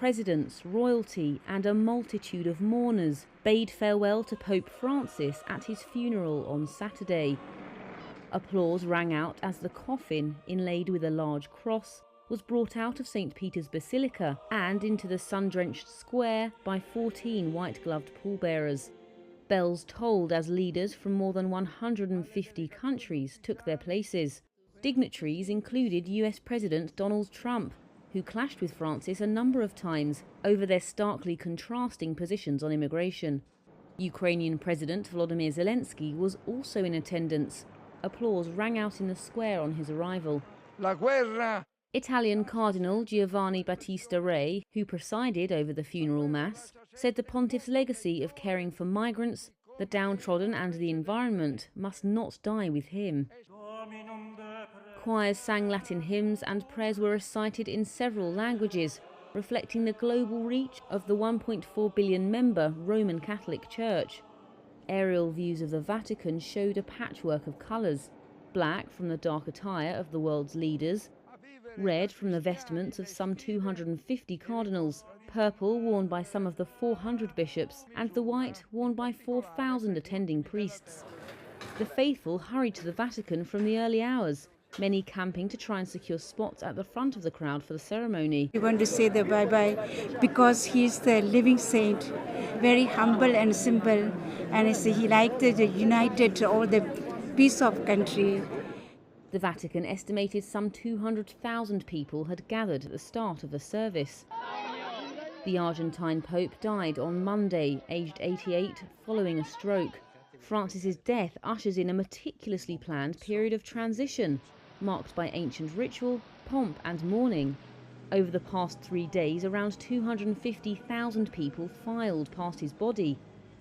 presidents, royalty and a multitude of mourners bade farewell to Pope Francis at his funeral on Saturday. Applause rang out as the coffin, inlaid with a large cross, was brought out of St. Peter's Basilica and into the sun-drenched square by 14 white-gloved pallbearers. Bells tolled as leaders from more than 150 countries took their places. Dignitaries included US President Donald Trump, who clashed with Francis a number of times over their starkly contrasting positions on immigration. Ukrainian President Volodymyr Zelensky was also in attendance. Applause rang out in the square on his arrival. La guerra! Italian Cardinal Giovanni Battista Re, who presided over the funeral mass, said the pontiff's legacy of caring for migrants, the downtrodden and the environment must not die with him. Choirs sang Latin hymns and prayers were recited in several languages, reflecting the global reach of the 1.4 billion member Roman Catholic Church. Aerial views of the Vatican showed a patchwork of colours: black from the dark attire of the world's leaders, red from the vestments of some 250 cardinals, purple worn by some of the 400 bishops, and the white worn by 4,000 attending priests. The faithful hurried to the Vatican from the early hours, many camping to try and secure spots at the front of the crowd for the ceremony. We want to say the bye-bye because he's the living saint, very humble and simple, and he liked the united all the peace of country. The Vatican estimated some 200,000 people had gathered at the start of the service. The Argentine Pope died on Monday, aged 88, following a stroke. Francis's death ushers in a meticulously planned period of transition, marked by ancient ritual, pomp and mourning. Over the past 3 days, around 250,000 people filed past his body,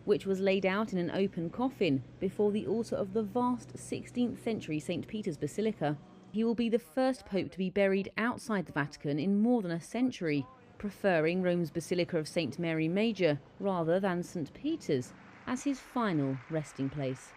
which was laid out in an open coffin before the altar of the vast 16th century St. Peter's Basilica. He will be the first pope to be buried outside the Vatican in more than a century, preferring Rome's Basilica of St. Mary Major rather than St. Peter's as his final resting place.